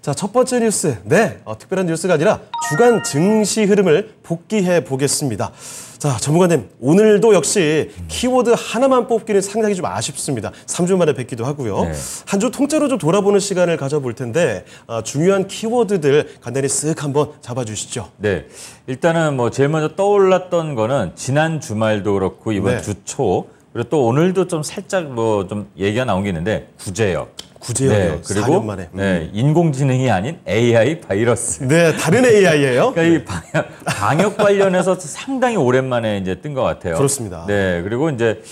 자, 첫 번째 뉴스. 네, 특별한 뉴스가 아니라 주간 증시 흐름을 복귀해 보겠습니다. 자, 전문가님, 오늘도 역시 키워드 하나만 뽑기는 상당히 좀 아쉽습니다. 3주 만에 뵙기도 하고요. 네. 한 주 통째로 좀 돌아보는 시간을 가져볼 텐데 중요한 키워드들 간단히 쓱 한번 잡아주시죠. 네, 일단은 뭐 제일 먼저 떠올랐던 거는 지난 주말도 그렇고 이번 네. 주 초 그리고 또 오늘도 좀 살짝 뭐 좀 얘기가 나온 게 있는데 구제역. 구제역이요. 네, 그리고 4년 만에. 네, 인공지능이 아닌 AI 바이러스. 네, 다른 AI예요. 그러니까 이 방역 관련해서 상당히 오랜만에 이제 뜬 것 같아요. 그렇습니다. 네, 그리고 이제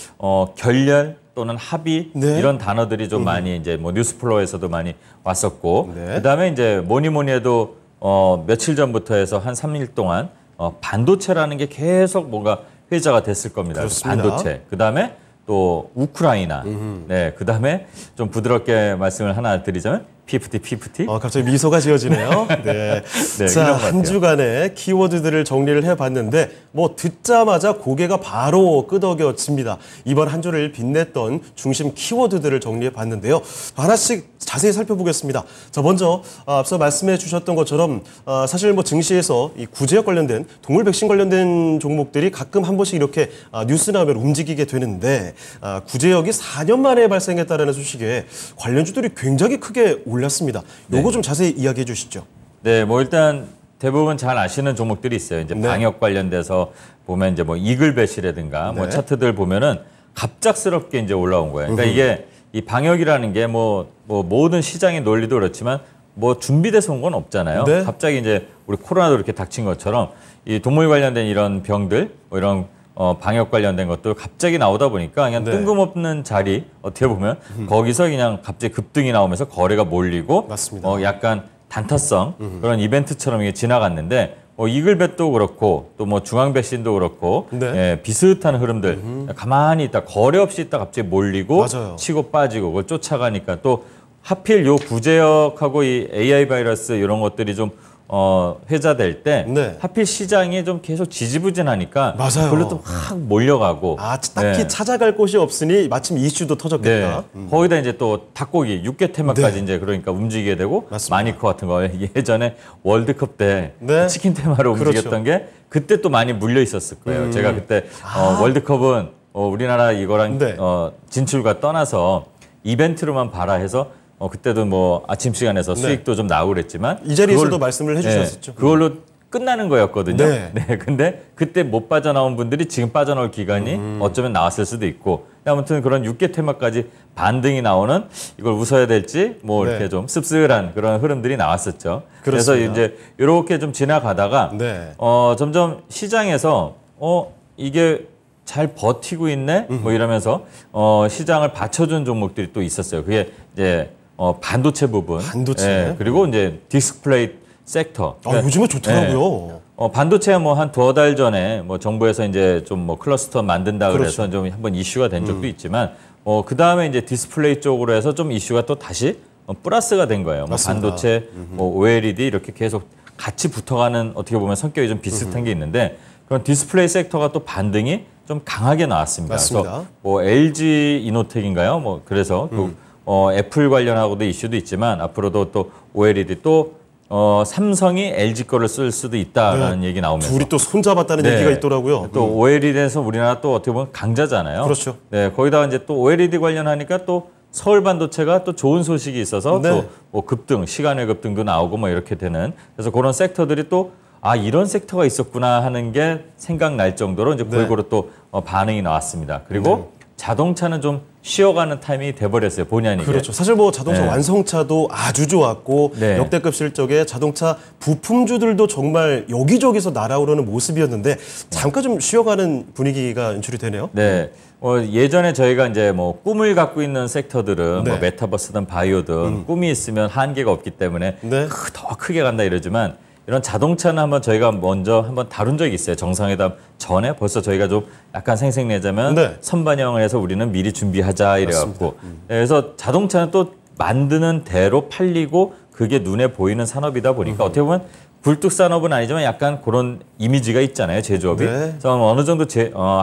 결렬 또는 합의 네. 이런 단어들이 좀 많이 이제 뭐 뉴스플로어에서도 많이 왔었고, 네. 그다음에 이제 뭐니 해도 며칠 전부터 해서 한 3일 동안 반도체라는 게 계속 뭔가 회자가 됐을 겁니다. 그렇습니다. 반도체. 그다음에 또 우크라이나. 네, 그다음에 좀 부드럽게 말씀을 하나 드리자면 PFT. 갑자기 미소가 지어지네요. 네. 네, 자, 이런 것 한 같아요. 주간의 키워드들을 정리를 해봤는데 뭐 듣자마자 고개가 바로 끄덕여집니다. 이번 한 주를 빛냈던 중심 키워드들을 정리해봤는데요. 하나씩 자세히 살펴보겠습니다. 자, 먼저 앞서 말씀해 주셨던 것처럼 사실 뭐 증시에서 이 구제역 관련된 동물 백신 관련된 종목들이 가끔 한 번씩 이렇게 뉴스 나오면 움직이게 되는데 구제역이 4년 만에 발생했다는 소식에 관련주들이 굉장히 크게 올랐습니다. 요거 좀 자세히 이야기해 주시죠. 네, 뭐 일단 대부분 잘 아시는 종목들이 있어요. 이제 네. 방역 관련돼서 보면 이제 뭐 이글벳이라든가 뭐 네. 차트들 보면은 갑작스럽게 이제 올라온 거예요. 그러니까 이게 이 방역이라는 게 뭐 모든 시장의 논리도 그렇지만 뭐 준비돼서 온 건 없잖아요. 네. 갑자기 이제 우리 코로나도 이렇게 닥친 것처럼 이 동물 관련된 이런 병들 뭐 이런 방역 관련된 것들 갑자기 나오다 보니까 그냥 네. 뜬금없는 자리 어떻게 보면 거기서 그냥 갑자기 급등이 나오면서 거래가 몰리고 맞습니다. 약간 단타성 그런 이벤트처럼 이게 지나갔는데 이글벳도 그렇고 또 뭐 중앙백신도 그렇고 네. 예, 비슷한 흐름들 가만히 있다 거래 없이 있다 갑자기 몰리고 맞아요. 치고 빠지고 그걸 쫓아가니까 또 하필 요 구제역하고 이 AI 바이러스 이런 것들이 좀 회자될 때 네. 하필 시장이 좀 계속 지지부진하니까 맞아요. 그걸로 또 확 몰려가고 딱히 네. 찾아갈 곳이 없으니 마침 이슈도 터졌겠다. 네. 거기다 이제 또 닭고기 육개 테마까지 네. 이제 그러니까 움직이게 되고 맞습니다. 마니커 같은 거 예전에 월드컵 때 네. 치킨 테마로 그렇죠. 움직였던 게 그때 또 많이 물려 있었을 거예요. 제가 그때 월드컵은 우리나라 이거랑 네. 진출과 떠나서 이벤트로만 봐라 해서 그때도 뭐 아침 시간에서 수익도 좀 나오고 그랬지만 이 자리에서도 말씀을 해주셨었죠. 그걸로 끝나는 거였거든요. 네. 근데 그때 못 빠져나온 분들이 지금 빠져나올 기간이 어쩌면 나왔을 수도 있고 아무튼 그런 육개 테마까지 반등이 나오는 이걸 웃어야 될지 뭐 이렇게 네. 좀 씁쓸한 그런 흐름들이 나왔었죠. 그래서 그렇습니다. 이제 이렇게 좀 지나가다가 네. 점점 시장에서 이게 잘 버티고 있네 뭐 이러면서 시장을 받쳐준 종목들이 또 있었어요. 그게 이제 반도체 부분, 반도체. 예, 그리고 이제 디스플레이 섹터. 요즘에 좋더라고요. 반도체가 뭐 한 두어 달 전에 뭐 정부에서 이제 좀 뭐 클러스터 만든다 그래서 좀 한번 이슈가 된 적도 있지만 그 다음에 이제 디스플레이 쪽으로 해서 좀 이슈가 또 다시 플러스가 된 거예요. 뭐 맞습니다. 반도체, 뭐 OLED 이렇게 계속 같이 붙어가는 어떻게 보면 성격이 좀 비슷한 게 있는데 그런 디스플레이 섹터가 또 반등이 좀 강하게 나왔습니다. 맞습니다. 그래서 뭐 LG 이노텍인가요? 뭐 그래서 애플 관련하고도 이슈도 있지만 앞으로도 또 OLED 또 삼성이 LG 거를 쓸 수도 있다라는 얘기 나오면서 둘이 또 손잡았다는 얘기가 있더라고요. 또 OLED에서 우리나라 또 어떻게 보면 강자잖아요. 그렇죠. 네, 거기다가 이제 또 OLED 관련하니까 또 서울 반도체가 또 좋은 소식이 있어서 네. 또 뭐 급등, 시간의 급등도 나오고 뭐 이렇게 되는 그래서 그런 섹터들이 또 이런 섹터가 있었구나 하는 게 생각날 정도로 이제 골고루 또 반응이 나왔습니다. 그리고 자동차는 좀 쉬어가는 타이밍이 돼버렸어요. 본의 아니게. 그렇죠. 사실 뭐 자동차 네. 완성차도 아주 좋았고 네. 역대급 실적에 자동차 부품주들도 정말 여기저기서 날아오르는 모습이었는데 잠깐 좀 쉬어가는 분위기가 연출이 되네요. 네. 예전에 저희가 이제 뭐 꿈을 갖고 있는 섹터들은 네. 뭐 메타버스든 바이오든 꿈이 있으면 한계가 없기 때문에 네. 더 크게 간다 이러지만 이런 자동차는 한번 저희가 먼저 한번 다룬 적이 있어요. 정상회담 전에 벌써 저희가 좀 약간 생색내자면 네. 선반영을 해서 우리는 미리 준비하자 이래갖고 그래서 자동차는 또 만드는 대로 팔리고 그게 눈에 보이는 산업이다 보니까 어떻게 보면 굴뚝 산업은 아니지만 약간 그런 이미지가 있잖아요. 제조업이. 네. 그래서 어느 정도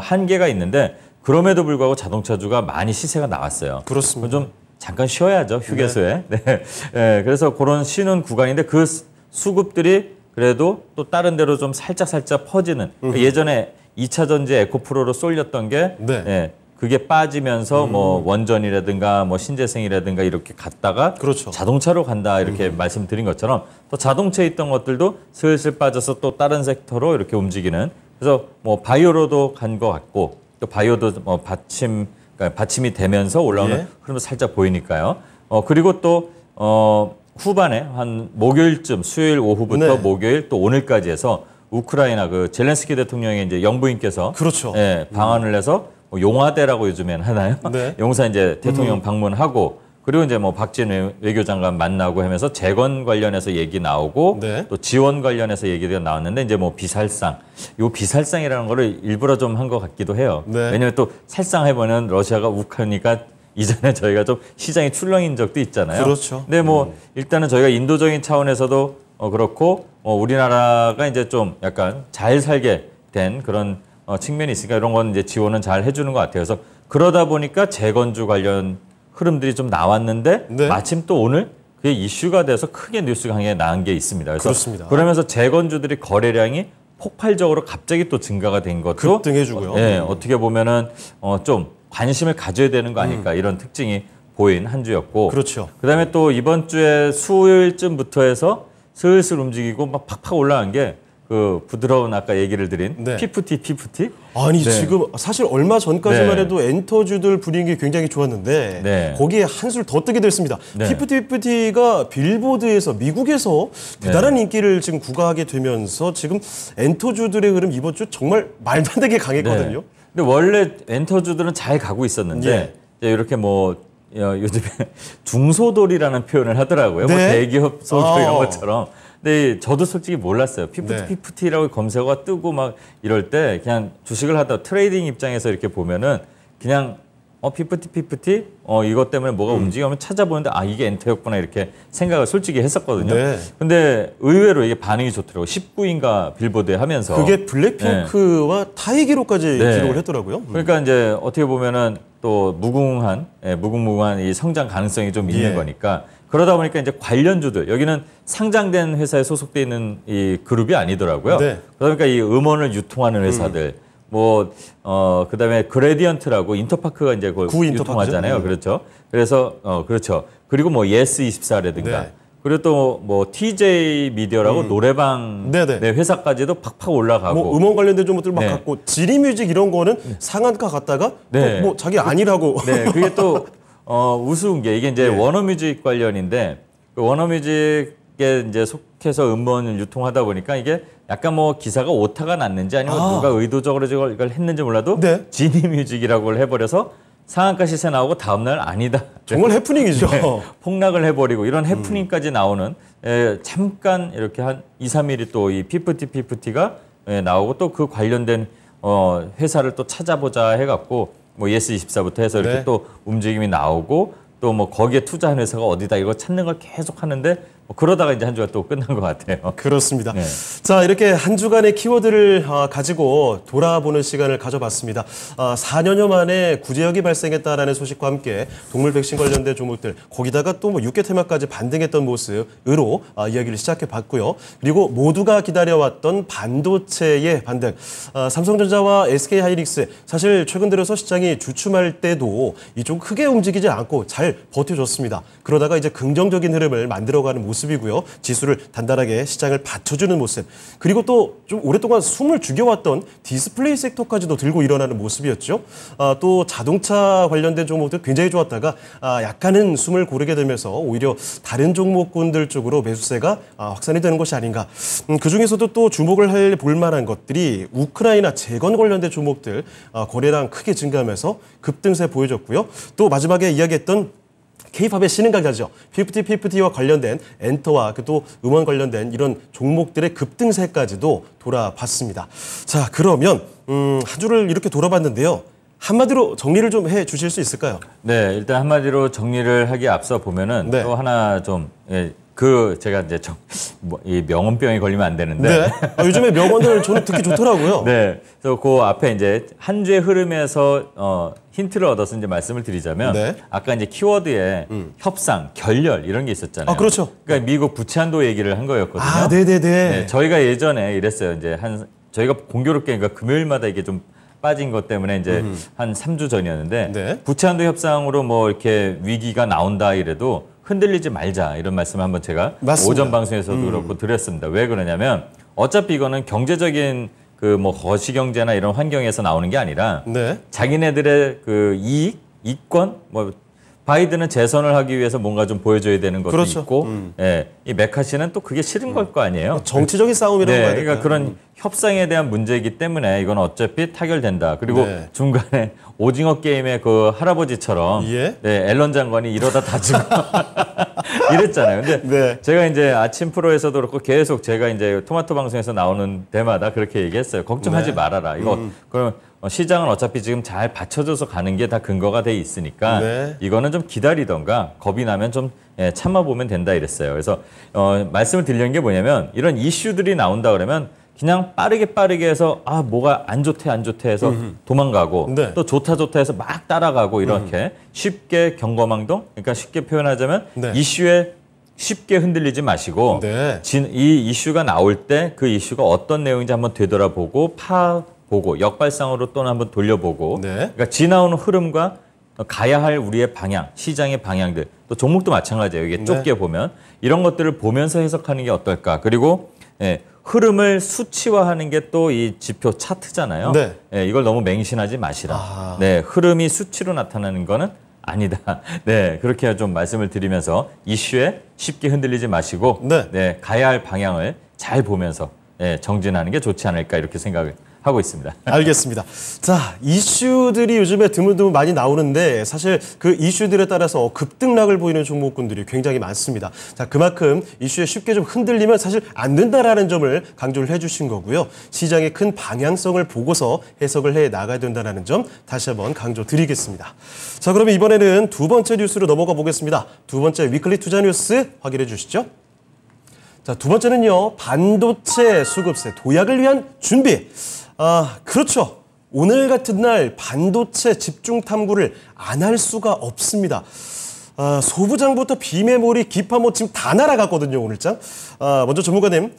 한계가 있는데 그럼에도 불구하고 자동차주가 많이 시세가 나왔어요. 그렇습니다. 좀 잠깐 쉬어야죠, 휴게소에. 네. 네. 그래서 그런 쉬는 구간인데 그 수급들이 그래도 또 다른 데로 좀 살짝 퍼지는. 예전에 2차 전지 에코프로로 쏠렸던 게 네. 네, 그게 빠지면서 뭐 원전이라든가 뭐 신재생이라든가 이렇게 갔다가 그렇죠. 자동차로 간다 이렇게 말씀드린 것처럼 또 자동차에 있던 것들도 슬슬 빠져서 또 다른 섹터로 이렇게 움직이는. 그래서 뭐 바이오로도 간 것 같고 또 바이오도 뭐 그러니까 받침이 되면서 올라오는 예. 흐름도 살짝 보이니까요. 그리고 또 후반에 한 목요일쯤 수요일 오후부터 네. 목요일 또 오늘까지 해서 우크라이나 그 젤렌스키 대통령의 이제 영부인께서 그렇죠. 예, 방한을 해서 뭐 용화대라고 요즘엔 하나요? 네. 용산 이제 대통령 방문하고 그리고 이제 뭐 박진 외교장관 만나고 하면서 재건 관련해서 얘기 나오고 네. 또 지원 관련해서 얘기가 나왔는데 이제 뭐 비살상, 요 비살상이라는 거를 일부러 좀 한 것 같기도 해요. 네. 왜냐하면 또 살상해보면 러시아가 욱하니까 이전에 저희가 좀 시장이 출렁인 적도 있잖아요. 그렇죠. 근데 뭐 일단은 저희가 인도적인 차원에서도 그렇고 우리나라가 이제 좀 약간 잘 살게 된 그런 측면이 있으니까 이런 건 이제 지원은 잘 해주는 것 같아요. 그래서 그러다 보니까 재건주 관련 흐름들이 좀 나왔는데 네. 마침 또 오늘 그게 이슈가 돼서 크게 뉴스 강에 나온 게 있습니다. 그래서 그렇습니다. 그러면서 재건주들이 거래량이 폭발적으로 갑자기 또 증가가 된 것도 급등해주고요. 예, 어떻게 보면은 좀 관심을 가져야 되는 거 아닐까 이런 특징이 보인 한 주였고 그렇죠. 그다음에 또 이번 주에 수요일쯤부터 해서 슬슬 움직이고 막 팍팍 올라간 게 그 부드러운 아까 얘기를 드린 네. 피프티 아니 네. 지금 사실 얼마 전까지만 네. 해도 엔터주들 분위기 굉장히 좋았는데 네. 거기에 한술 더 뜨게 됐습니다. 네. 피프티가 빌보드에서 미국에서 대단한 인기를 지금 구가하게 되면서 지금 엔터주들의 흐름 이번 주 정말 말도 안 되게 강했거든요. 네. 근데 원래 엔터주들은 잘 가고 있었는데 예. 이제 이렇게 뭐 요즘에 중소돌이라는 표현을 하더라고요. 뭐 네. 대기업 소조 이런 것처럼. 근데 저도 솔직히 몰랐어요. 네. 피프티라고 검색어가 뜨고 막 이럴 때 그냥 주식을 하다 트레이딩 입장에서 이렇게 보면은 그냥 피프티 이것 때문에 뭐가 움직이면 찾아보는데 아 이게 엔터였구나 이렇게 생각을 솔직히 했었거든요. 네. 근데 의외로 이게 반응이 좋더라고요. 19인가 빌보드에 하면서 그게 블랙핑크와 타이 기록까지 네. 기록을 했더라고요. 그러니까 이제 어떻게 보면은 또 무궁무한 이 성장 가능성이 좀 있는 예. 거니까 그러다 보니까 이제 관련주들 여기는 상장된 회사에 소속돼 있는 이 그룹이 아니더라고요. 네. 그러니까 이 음원을 유통하는 회사들 뭐 그다음에 그레디언트라고 인터파크가 이제 그걸 구 인터파크죠? 유통하잖아요. 그렇죠. 그래서 그렇죠. 그리고 뭐 예스24라든가 네. 그리고 또 뭐 TJ 미디어라고 노래방 네네. 네, 회사까지도 팍팍 올라가고 뭐 음원 관련된 종목들 막 네. 갖고 지리뮤직 이런 거는 상한가 갔다가 네. 또 뭐 자기 아니라고 네, 그게 또 우스운 게 이게 이제 예. 워너뮤직 관련인데 그 워너뮤직에 이제 속해서 음원을 유통하다 보니까 이게 약간 뭐 기사가 오타가 났는지 아니면 누가 의도적으로 이걸 했는지 몰라도 네. 지니뮤직이라고 해버려서 상한가 시세 나오고 다음날 아니다. 정말 해프닝이죠. 네, 폭락을 해버리고 이런 해프닝까지 나오는 잠깐 이렇게 한 2, 3일이 또 이 피프티가 나오고 또 그 관련된 회사를 또 찾아보자 해갖고 뭐 예스24부터 해서 이렇게 네. 또 움직임이 나오고 또 뭐 거기에 투자한 회사가 어디다 이거 찾는 걸 계속 하는데 뭐 그러다가 이제 한 주가 또 끝난 것 같아요. 그렇습니다. 네. 자, 이렇게 한 주간의 키워드를 가지고 돌아보는 시간을 가져봤습니다. 4년여 만에 구제역이 발생했다라는 소식과 함께 동물 백신 관련된 종목들, 거기다가 또 뭐 6개 테마까지 반등했던 모습으로 이야기를 시작해봤고요. 그리고 모두가 기다려왔던 반도체의 반등. 삼성전자와 SK하이닉스, 사실 최근 들어서 시장이 주춤할 때도 이쪽 크게 움직이지 않고 잘 버텨줬습니다. 그러다가 이제 긍정적인 흐름을 만들어가는 모습이고요. 지수를 단단하게 시장을 받쳐주는 모습. 그리고 또 좀 오랫동안 숨을 죽여왔던 디스플레이 섹터까지도 들고 일어나는 모습이었죠. 또 자동차 관련된 종목들 굉장히 좋았다가 약간은 숨을 고르게 되면서 오히려 다른 종목군들 쪽으로 매수세가 확산이 되는 것이 아닌가. 그중에서도 또 주목을 할 볼만한 것들이 우크라이나 재건 관련된 종목들 거래량 크게 증가하면서 급등세 보여줬고요. 또 마지막에 이야기했던 K-팝의 신흥 강자죠. 피프티와 관련된 엔터와 또 음원 관련된 이런 종목들의 급등세까지도 돌아봤습니다. 자, 그러면 한 주를 이렇게 돌아봤는데요. 한마디로 정리를 좀 해주실 수 있을까요? 네, 일단 한마디로 정리를 하기에 앞서 보면은 네. 또 하나 좀 제가 이제 이 명언병에 걸리면 안 되는데. 네. 요즘에 명언들 저는 듣기 좋더라고요. 네. 그래서 그 앞에 이제 한 주의 흐름에서 힌트를 얻어서 이제 말씀을 드리자면 네. 아까 이제 키워드에 협상, 결렬 이런 게 있었잖아요. 그렇죠. 그러니까 미국 부채한도 얘기를 한 거였거든요. 네네네. 네, 저희가 예전에 이랬어요. 이제 저희가 공교롭게 그러니까 금요일마다 이게 좀 빠진 것 때문에 이제 한 3주 전이었는데 네. 부채한도 협상으로 뭐 이렇게 위기가 나온다 이래도 흔들리지 말자 이런 말씀을 한번 제가 맞습니다. 오전 방송에서도 그렇고 드렸습니다. 왜 그러냐면 어차피 이거는 경제적인 그 뭐 거시경제나 이런 환경에서 나오는 게 아니라 네. 자기네들의 그 이권 뭐 바이든은 재선을 하기 위해서 뭔가 좀 보여줘야 되는 것도 그렇죠. 있고, 예, 이 메카시는 또 그게 싫은 걸 거 아니에요. 정치적인 싸움이라고 네, 봐야 그러니까 될까요? 그런 협상에 대한 문제이기 때문에 이건 어차피 타결된다. 그리고 네. 중간에 오징어 게임의 그 할아버지처럼 예? 네, 앨런 장관이 이러다 다치고 이랬잖아요. 근데 네. 제가 이제 아침 프로에서도 그렇고 계속 제가 이제 토마토 방송에서 나오는 데마다 그렇게 얘기했어요. 걱정하지 네. 말아라. 이거 그럼 시장은 어차피 지금 잘 받쳐줘서 가는 게 다 근거가 돼 있으니까 네. 이거는 좀 기다리던가 겁이 나면 좀 참아보면 된다 이랬어요. 그래서 말씀을 드리는 게 뭐냐면 이런 이슈들이 나온다 그러면 그냥 빠르게 해서 뭐가 안 좋대 해서 도망가고 네. 또 좋다 해서 막 따라가고 이렇게 쉽게 경거망동 그러니까 쉽게 표현하자면 네. 이슈에 쉽게 흔들리지 마시고 네. 이 이슈가 나올 때 그 이슈가 어떤 내용인지 한번 되돌아보고 파보고 역발상으로 또는 한번 돌려보고 네. 그러니까 지나오는 흐름과 가야 할 우리의 방향, 시장의 방향들 또 종목도 마찬가지예요. 이게 좁게 보면 이런 것들을 보면서 해석하는 게 어떨까. 그리고 흐름을 수치화하는 게 또 이 지표 차트잖아요. 네. 이걸 너무 맹신하지 마시라. 네, 흐름이 수치로 나타나는 거는 아니다. 네, 그렇게 좀 말씀을 드리면서 이슈에 쉽게 흔들리지 마시고 네. 가야 할 방향을 잘 보면서 정진하는 게 좋지 않을까 이렇게 생각을 하고 있습니다. 알겠습니다. 자, 이슈들이 요즘에 드문드문 많이 나오는데 사실 그 이슈들에 따라서 급등락을 보이는 종목군들이 굉장히 많습니다. 자, 그만큼 이슈에 쉽게 좀 흔들리면 사실 안 된다라는 점을 강조를 해주신 거고요. 시장의 큰 방향성을 보고서 해석을 해 나가야 된다는 점 다시 한번 강조드리겠습니다. 자, 그러면 이번에는 두 번째 뉴스로 넘어가 보겠습니다. 두 번째 위클리 투자 뉴스 확인해 주시죠. 자, 두 번째는요. 반도체 수급세 도약을 위한 준비. 그렇죠. 오늘 같은 날 반도체 집중 탐구를 안 할 수가 없습니다. 소부장부터 비메모리, 기파 지금 다 날아갔거든요, 오늘장. 먼저 전문가님,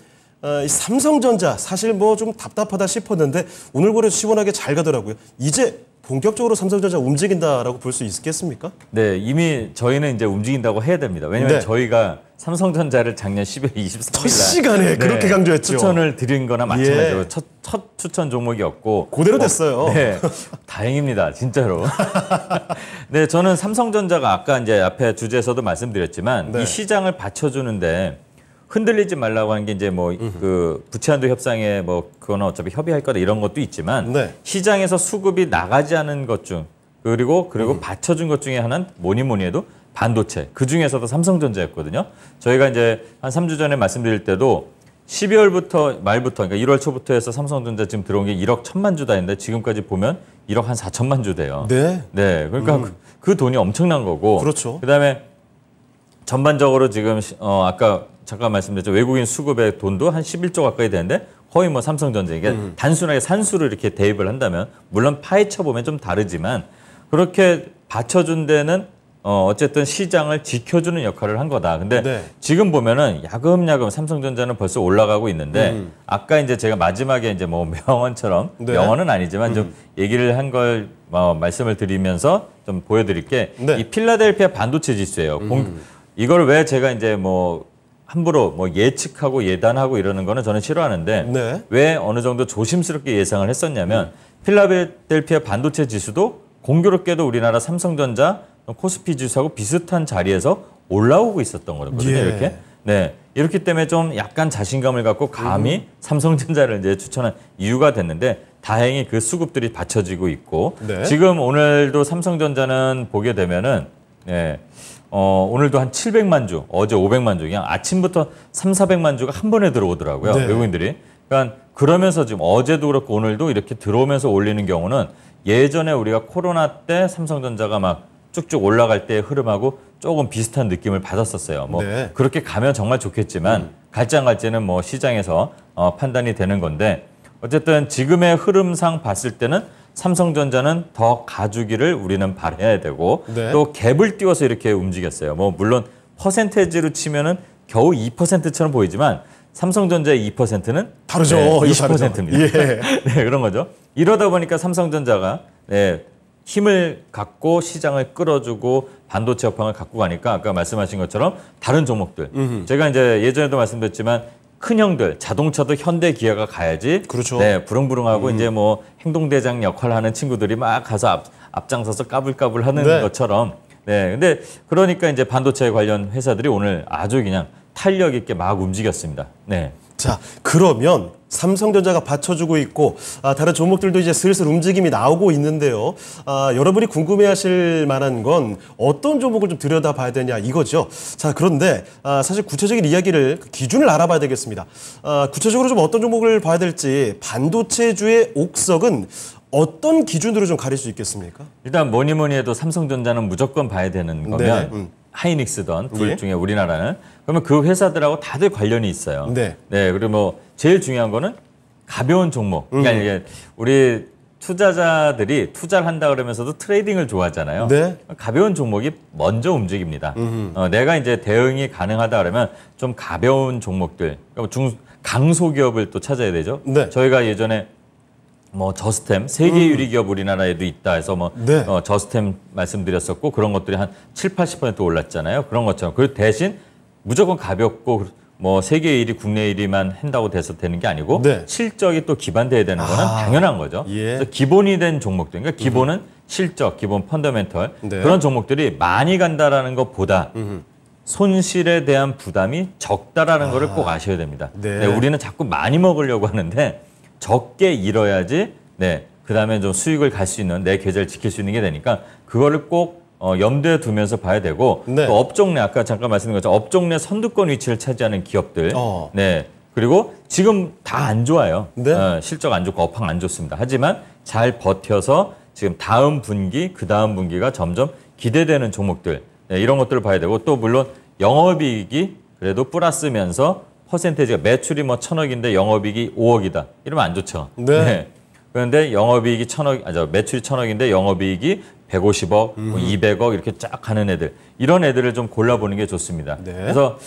이 삼성전자 사실 뭐 좀 답답하다 싶었는데 오늘 거래 시원하게 잘 가더라고요. 이제 본격적으로 삼성전자 움직인다라고 볼 수 있겠습니까? 네, 이미 저희는 이제 움직인다고 해야 됩니다. 왜냐하면 네. 저희가 삼성전자를 작년 12월 23일 첫 시간에 그렇게 강조했죠. 추천을 드린 거나 마찬가지로 첫 추천 종목이었고 그대로 됐어요. 네, 다행입니다. 진짜로. 네, 저는 삼성전자가 아까 이제 앞에 주제에서도 말씀드렸지만 네. 이 시장을 받쳐주는데 흔들리지 말라고 하는 게 이제 뭐 그 부채한도 협상에 뭐 그거는 어차피 협의할 거다 이런 것도 있지만 네. 시장에서 수급이 나가지 않은 것 중 그리고 받쳐준 것 중에 하나는 뭐니 해도 반도체 그 중에서도 삼성전자였거든요. 저희가 이제 한 3주 전에 말씀드릴 때도 12월부터 말부터 그러니까 1월 초부터 해서 삼성전자 지금 들어온 게 1억 1천만 주다 했는데 지금까지 보면 1억 한 4천만 주 돼요. 네. 네, 그러니까 그 돈이 엄청난 거고. 그렇죠. 그다음에 전반적으로 지금 아까 잠깐 말씀드렸죠. 외국인 수급의 돈도 한 11조 가까이 되는데 거의 뭐 삼성전자 이게 단순하게 산수를 이렇게 대입을 한다면 물론 파헤쳐 보면 좀 다르지만 그렇게 받쳐준 데는 어쨌든 시장을 지켜주는 역할을 한 거다. 근데 네. 지금 보면은 야금야금 삼성전자는 벌써 올라가고 있는데 아까 이제 제가 마지막에 이제 뭐 명언처럼 네. 명언은 아니지만 좀 얘기를 한 걸 말씀을 드리면서 좀 보여드릴 게 이 필라델피아 반도체 지수예요. 이걸 왜 제가 이제 뭐 함부로 뭐 예측하고 예단하고 이러는 거는 저는 싫어하는데 네. 왜 어느 정도 조심스럽게 예상을 했었냐면 필라델피아 반도체 지수도 공교롭게도 우리나라 삼성전자 코스피 지수하고 비슷한 자리에서 올라오고 있었던 거거든요. 예. 이렇게. 네. 이렇기 때문에 좀 약간 자신감을 갖고 감히 삼성전자를 이제 추천한 이유가 됐는데 다행히 그 수급들이 받쳐지고 있고 네. 지금 오늘도 삼성전자는 보게 되면은 오늘도 한 700만 주, 어제 500만 주, 그냥 아침부터 400만 주가 한 번에 들어오더라고요. 네. 외국인들이. 그러니까 그러면서 지금 어제도 그렇고 오늘도 이렇게 들어오면서 올리는 경우는 예전에 우리가 코로나 때 삼성전자가 막 쭉쭉 올라갈 때의 흐름하고 조금 비슷한 느낌을 받았었어요. 뭐 네. 그렇게 가면 정말 좋겠지만 갈지 안 갈지는 뭐 시장에서 판단이 되는 건데 어쨌든 지금의 흐름상 봤을 때는 삼성전자는 더 가주기를 우리는 바라야 되고 네. 또 갭을 띄워서 이렇게 움직였어요. 뭐 물론 퍼센테이지로 치면은 겨우 2%처럼 보이지만 삼성전자의 2%는 다르죠. 네, 이거 20%입니다. 예. 네, 그런 거죠. 이러다 보니까 삼성전자가 네, 힘을 갖고 시장을 끌어주고 반도체 업황을 갖고 가니까 아까 말씀하신 것처럼 다른 종목들. 제가 이제 예전에도 말씀드렸지만 큰 형들, 자동차도 현대 기아가 가야지. 그렇죠. 네, 부릉부릉하고 이제 뭐 행동대장 역할을 하는 친구들이 막 가서 앞장서서 까불까불 하는 네. 것처럼. 네, 근데 그러니까 이제 반도체 관련 회사들이 오늘 아주 그냥 탄력 있게 막 움직였습니다. 네. 자, 그러면 삼성전자가 받쳐주고 있고 다른 종목들도 이제 슬슬 움직임이 나오고 있는데요. 여러분이 궁금해하실 만한 건 어떤 종목을 좀 들여다봐야 되냐 이거죠. 자, 그런데 사실 구체적인 이야기를 기준을 알아봐야 되겠습니다. 구체적으로 좀 어떤 종목을 봐야 될지 반도체주의 옥석은 어떤 기준으로 좀 가릴 수 있겠습니까? 일단 뭐니 뭐니 해도 삼성전자는 무조건 봐야 되는 거면 네. 하이닉스던 둘 예. 중에 우리나라는 그러면 그 회사들하고 다들 관련이 있어요. 네. 네. 그리고 뭐 제일 중요한 거는 가벼운 종목. 그러니까 이게 우리 투자자들이 투자를 한다 그러면서도 트레이딩을 좋아하잖아요. 네. 가벼운 종목이 먼저 움직입니다. 내가 이제 대응이 가능하다 그러면 좀 가벼운 종목들, 그러니까 강소기업을 또 찾아야 되죠. 네. 저희가 예전에 뭐 저스템 세계 유리 기업 우리나라에도 있다 해서 뭐 네. 저스템 말씀드렸었고 그런 것들이 한 7~80% 올랐잖아요. 그런 것처럼 그 대신 무조건 가볍고 뭐 세계 1위 국내 1위만 한다고 돼서 되는 게 아니고 네. 실적이 또 기반돼야 되는 거는 당연한 거죠. 예. 그래서 기본이 된 종목들, 그러니까 기본은 실적, 기본 펀더멘털 네. 그런 종목들이 많이 간다라는 것보다 손실에 대한 부담이 적다라는 거를 꼭 아셔야 됩니다. 네. 네, 우리는 자꾸 많이 먹으려고 하는데 적게 잃어야지 네, 그다음에 좀 수익을 갈 수 있는 내 계좌를 지킬 수 있는 게 되니까 그거를 꼭 염두에 두면서 봐야 되고 네. 또 업종 내 아까 잠깐 말씀드린 것처럼 업종 내 선두권 위치를 차지하는 기업들 네 그리고 지금 다 안 좋아요. 네. 실적 안 좋고 업황 안 좋습니다. 하지만 잘 버텨서 지금 다음 분기 그 다음 분기가 점점 기대되는 종목들 네, 이런 것들을 봐야 되고 또 물론 영업이익이 그래도 플러스면서 퍼센테이지가 매출이 뭐 1,000억인데 영업이익이 5억이다. 이러면 안 좋죠. 네. 그런데 영업이익이 1,000억, 매출이 1,000억인데 영업이익이 150억, 뭐 200억 이렇게 쫙 가는 애들. 이런 애들을 좀 골라보는 게 좋습니다. 네. 그래서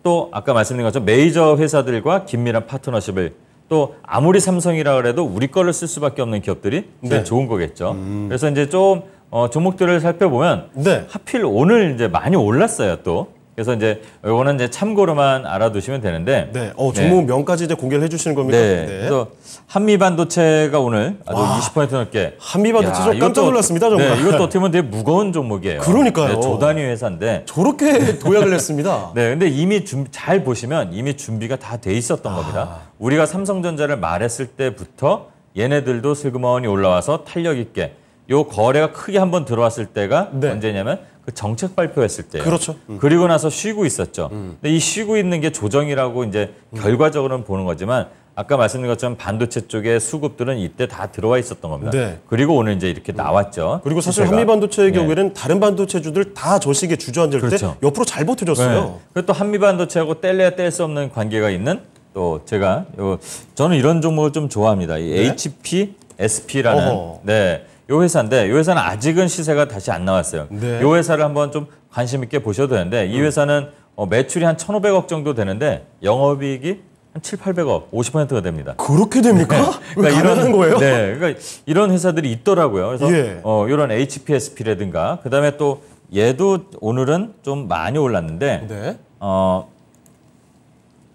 또 아까 말씀드린 것처럼 메이저 회사들과 긴밀한 파트너십을 또 아무리 삼성이라 그래도 우리 거를 쓸 수밖에 없는 기업들이 제일 네. 좋은 거겠죠. 그래서 이제 좀 종목들을 살펴보면 네. 하필 오늘 이제 많이 올랐어요 또. 그래서 이제 이거는 이제 참고로만 알아두시면 되는데. 네. 종목 명까지 이제 공개를 해주시는 겁니까? 네. 그래서 한미반도체가 오늘 아주 20% 넘게. 한미반도체 좀 야, 깜짝 이것도- 놀랐습니다, 정말. 네, 이것도 어떻게 보면 되게 무거운 종목이에요. 그러니까요. 네, 조단위 회사인데. 저렇게 도약을 했습니다. 네, 근데 이미 잘 보시면 이미 준비가 다 돼 있었던 겁니다. 우리가 삼성전자를 말했을 때부터 얘네들도 슬그머니 올라와서 탄력 있게 요 거래가 크게 한번 들어왔을 때가 네. 언제냐면 그 정책 발표했을 때예요. 그렇죠. 그리고 나서 쉬고 있었죠. 근데 이 쉬고 있는 게 조정이라고 이제 결과적으로는 보는 거지만 아까 말씀드린 것처럼 반도체 쪽의 수급들은 이때 다 들어와 있었던 겁니다. 네. 그리고 오늘 이제 이렇게 나왔죠. 그리고 사실 시세가. 한미반도체의 네. 경우에는 다른 반도체주들 다 저 시기에 주저앉을 그렇죠. 때 옆으로 잘 버텨줬어요. 네. 그리고 또 한미반도체하고 뗄래야 뗄 수 없는 관계가 있는 또 제가 저는 이런 종목을 좀 좋아합니다. 이 네. HPSP라는 어허. 네. 요 회사인데 요 회사는 아직은 시세가 다시 안 나왔어요. 네. 요 회사를 한번 좀 관심 있게 보셔도 되는데 이 회사는 매출이 한 1,500억 정도 되는데 영업이익이 한 700~800억, 50%가 됩니다. 그렇게 됩니까? 왜 가능한 거예요? 네, 그러니까 이런 회사들이 있더라고요. 그래서 예. 이런 HPSP라든가 그다음에 또 얘도 오늘은 좀 많이 올랐는데 네.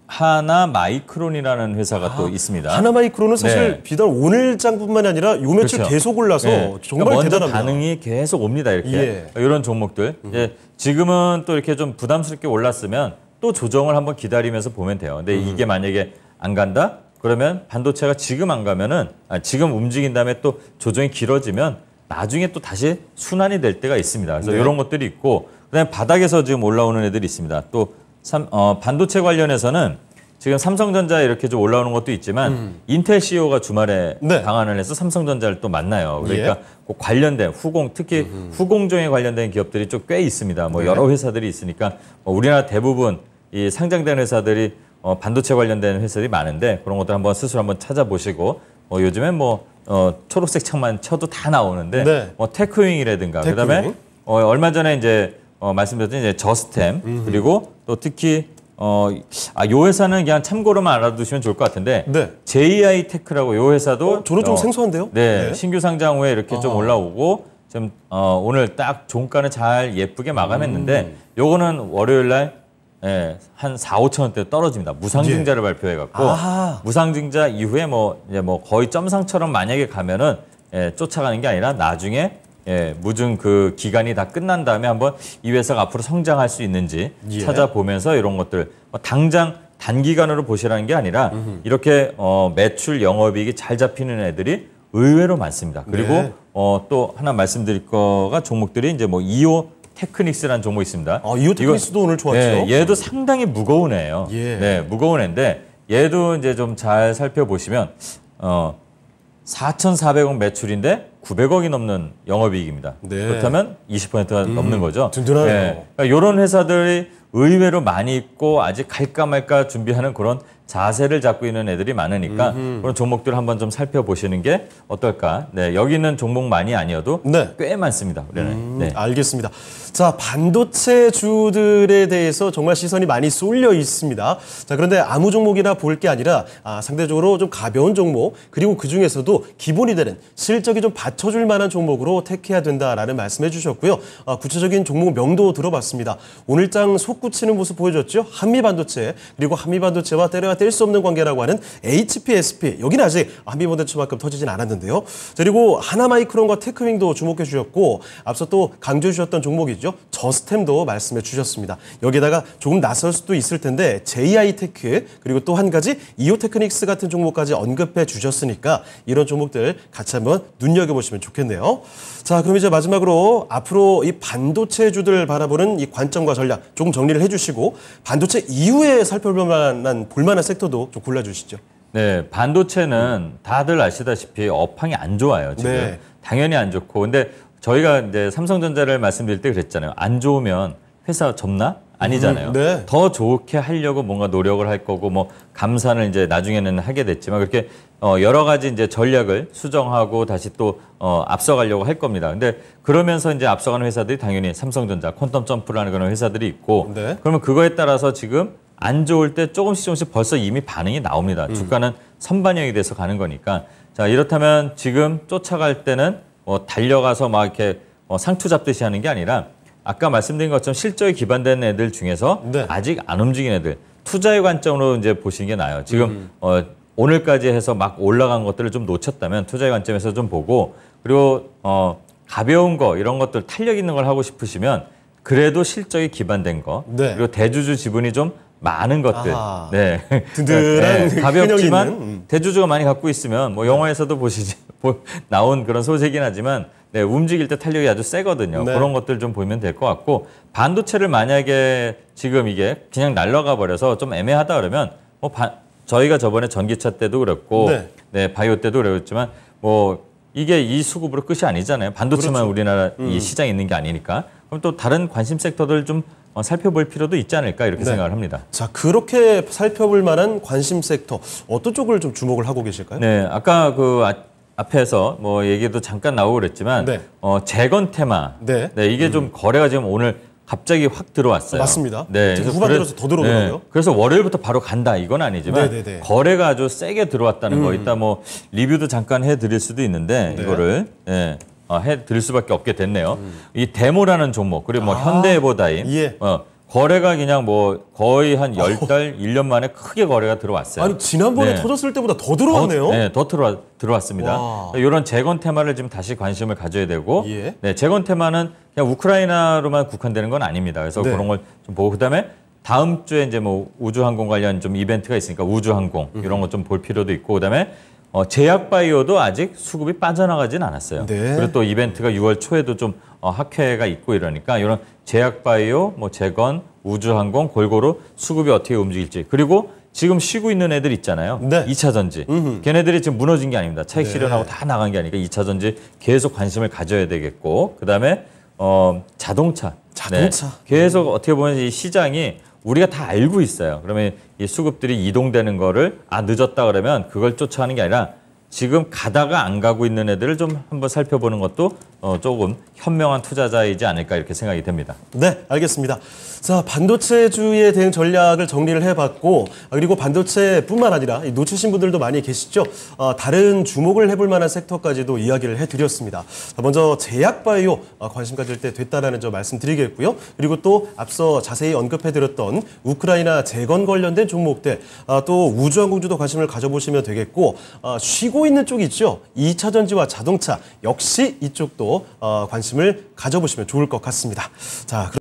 하나 마이크론이라는 회사가 또 있습니다. 하나마이크로는 사실 네. 비단 오늘장뿐만이 아니라 요 며칠 그렇죠. 계속 올라서 네. 정말 그러니까 먼저 대단합니다. 반응이 계속 옵니다. 이렇게 예. 이런 종목들. 이제 지금은 또 이렇게 좀 부담스럽게 올랐으면 또 조정을 한번 기다리면서 보면 돼요. 근데 이게 만약에 안 간다? 그러면 반도체가 지금 안 가면은 지금 움직인 다음에 또 조정이 길어지면 나중에 또 다시 순환이 될 때가 있습니다. 그래서 네. 이런 것들이 있고 그다음에 바닥에서 지금 올라오는 애들이 있습니다. 또 반도체 관련해서는 지금 삼성전자 이렇게 좀 올라오는 것도 있지만 인텔 CEO가 주말에 네. 방한을 해서 삼성전자를 또 만나요. 그러니까 예. 그 관련된 후공, 특히 후공정에 관련된 기업들이 좀 꽤 있습니다. 뭐 여러 회사들이 있으니까 우리나라 대부분 이 상장된 회사들이 반도체 관련된 회사들이 많은데 그런 것들 한번 스스로 한번 찾아보시고 요즘엔 초록색 창만 쳐도 다 나오는데 네. 테크윙이라든가 그다음에 얼마 전에 이제 말씀드렸던 이제 저스템 그리고 또 특히 요 회사는 그냥 참고로만 알아두시면 좋을 것 같은데 네. JI 테크라고 요 회사도 저는 좀 생소한데요? 네, 신규 상장 후에 이렇게 좀 올라오고 지금 오늘 딱 종가는 잘 예쁘게 마감했는데 요거는 월요일 날 한 4, 5천 원대 떨어집니다. 무상증자를 발표해 갖고 무상증자 이후에 이제 거의 점상처럼 만약에 가면은 쫓아가는 게 아니라 나중에 무증 그 기간이 다 끝난 다음에 한번 이 회사가 앞으로 성장할 수 있는지 찾아보면서 이런 것들 당장 단기간으로 보시라는 게 아니라 이렇게 매출 영업이익이 잘 잡히는 애들이 의외로 많습니다. 그리고 또 하나 말씀드릴 거가 종목들이 이제 이오 테크닉스라는 종목이 있습니다. 이오 테크닉스도 오늘 좋았죠. 얘도 상당히 무거운 애예요. 네, 무거운 애인데 얘도 이제 좀 잘 살펴보시면 4,400억 매출인데 900억이 넘는 영업이익입니다. 네. 그렇다면 20%가 넘는 거죠. 든든하네요. 그러니까 이런 회사들이 의외로 많이 있고 아직 갈까 말까 준비하는 그런 자세를 잡고 있는 애들이 많으니까 그런 종목들을 한번 좀 살펴보시는 게 어떨까. 네, 여기 있는 종목만이 아니어도 꽤 많습니다. 우리는. 네. 알겠습니다. 자, 반도체주들에 대해서 정말 시선이 많이 쏠려 있습니다. 자, 그런데 아무 종목이나 볼 게 아니라 상대적으로 좀 가벼운 종목 그리고 그중에서도 기본이 되는 실적이 좀 받쳐줄 만한 종목으로 택해야 된다라는 말씀해 주셨고요. 구체적인 종목 명도 들어봤습니다. 오늘장 솟구치는 모습 보여줬죠. 한미반도체 그리고 한미반도체와 때려야 뗄 수 없는 관계라고 하는 HPSP 여기는 아직 한미반도체만큼 터지진 않았는데요. 그리고 하나마이크론과 테크윙도 주목해 주셨고 앞서 또 강조해 주셨던 종목이죠. 저스템도 말씀해 주셨습니다. 여기다가 조금 낯설 수도 있을 텐데 JI 테크 그리고 또 한 가지 이오 테크닉스 같은 종목까지 언급해 주셨으니까 이런 종목들 같이 한번 눈여겨보시면 좋겠네요. 자, 그럼 이제 마지막으로 앞으로 이 반도체주들 바라보는 이 관점과 전략 조금 정리를 해주시고 반도체 이후에 살펴볼 만한 볼만한 섹터도 좀 골라주시죠. 네, 반도체는 다들 아시다시피 업황이 안 좋아요. 지금 네. 당연히 안 좋고, 근데 저희가 이제 삼성전자를 말씀드릴 때 그랬잖아요. 안 좋으면 회사 접나? 아니잖아요. 네. 더 좋게 하려고 뭔가 노력을 할 거고, 감산을 이제 나중에는 하게 됐지만 그렇게 여러 가지 이제 전략을 수정하고 다시 또 앞서가려고 할 겁니다. 근데 그러면서 이제 앞서가는 회사들이 당연히 삼성전자, 퀀텀 점프라는 그런 회사들이 있고, 그러면 그거에 따라서 지금 안 좋을 때 조금씩 벌써 이미 반응이 나옵니다. 주가는 선반영이 돼서 가는 거니까. 자, 이렇다면 지금 쫓아갈 때는 달려가서 막 이렇게 상투 잡듯이 하는 게 아니라 아까 말씀드린 것처럼 실적에 기반된 애들 중에서 아직 안 움직인 애들 투자의 관점으로 이제 보시는 게 나아요. 지금 오늘까지 해서 막 올라간 것들을 좀 놓쳤다면 투자의 관점에서 좀 보고 그리고 가벼운 거 이런 것들 탄력 있는 걸 하고 싶으시면 그래도 실적이 기반된 거 그리고 대주주 지분이 좀 많은 것들, 든든한 가볍지만 대주주가 많이 갖고 있으면 영화에서도 보시지 나온 그런 소재긴 하지만 움직일 때 탄력이 아주 세거든요. 그런 것들 좀 보면 될 것 같고 반도체를 만약에 지금 이게 그냥 날아가 버려서 좀 애매하다 그러면 저희가 저번에 전기차 때도 그랬고, 바이오 때도 그랬지만 이게 이 수급으로 끝이 아니잖아요. 반도체만 우리나라 이 시장에 있는 게 아니니까. 그럼 또 다른 관심 섹터들 좀 살펴볼 필요도 있지 않을까 이렇게 생각을 합니다. 자, 그렇게 살펴볼 만한 관심 섹터 어떤 쪽을 좀 주목을 하고 계실까요? 네, 아까 앞에서 얘기도 잠깐 나오고 그랬지만 재건 테마. 이게 좀 거래가 지금 오늘 갑자기 확 들어왔어요. 맞습니다. 네, 후반 들어서 더 들어오더라고요. 그래서 월요일부터 바로 간다 이건 아니지만 거래가 아주 세게 들어왔다는 거. 이따 리뷰도 잠깐 해드릴 수도 있는데 이거를 해드릴 수밖에 없게 됐네요. 이 데모라는 종목 그리고 현대해보다임 거래가 그냥 거의 한 10달, 1년 만에 크게 거래가 들어왔어요. 아니 지난번에 터졌을 때보다 더 들어왔네요. 더 들어왔습니다. 이런 재건 테마를 지금 다시 관심을 가져야 되고 재건 테마는 그냥 우크라이나로만 국한되는 건 아닙니다. 그래서 그런 걸 좀 보고 그다음에 다음 주에 이제 우주항공 관련 좀 이벤트가 있으니까 우주항공 이런 거 좀 볼 필요도 있고 그다음에 제약바이오도 아직 수급이 빠져나가진 않았어요. 그리고 또 이벤트가 6월 초에도 좀 학회가 있고 이러니까 이런 제약바이오, 재건, 우주항공 골고루 수급이 어떻게 움직일지 그리고 지금 쉬고 있는 애들 있잖아요. 네. 2차 전지. 걔네들이 지금 무너진 게 아닙니다. 차익 실현하고 다 나간 게 아니니까 2차 전지 계속 관심을 가져야 되겠고, 그다음에 자동차. 자동차. 계속 어떻게 보면 이 시장이 우리가 다 알고 있어요. 그러면 이 수급들이 이동되는 거를 늦었다 그러면 그걸 쫓아가는 게 아니라 지금 가다가 안 가고 있는 애들을 좀 한번 살펴보는 것도 조금 현명한 투자자이지 않을까 이렇게 생각이 됩니다. 네, 알겠습니다. 자, 반도체주의 대응 전략을 정리를 해봤고, 그리고 반도체뿐만 아니라 놓치신 분들도 많이 계시죠. 다른 주목을 해볼 만한 섹터까지도 이야기를 해드렸습니다. 자, 먼저 제약바이오 관심 가질 때 됐다라는 점 말씀드리겠고요. 그리고 또 앞서 자세히 언급해드렸던 우크라이나 재건 관련된 종목들, 또 우주항공주도 관심을 가져보시면 되겠고, 쉬고 있는 쪽이 있죠. 2차 전지와 자동차 역시 이쪽도 관심을 가져보시면 좋을 것 같습니다. 자.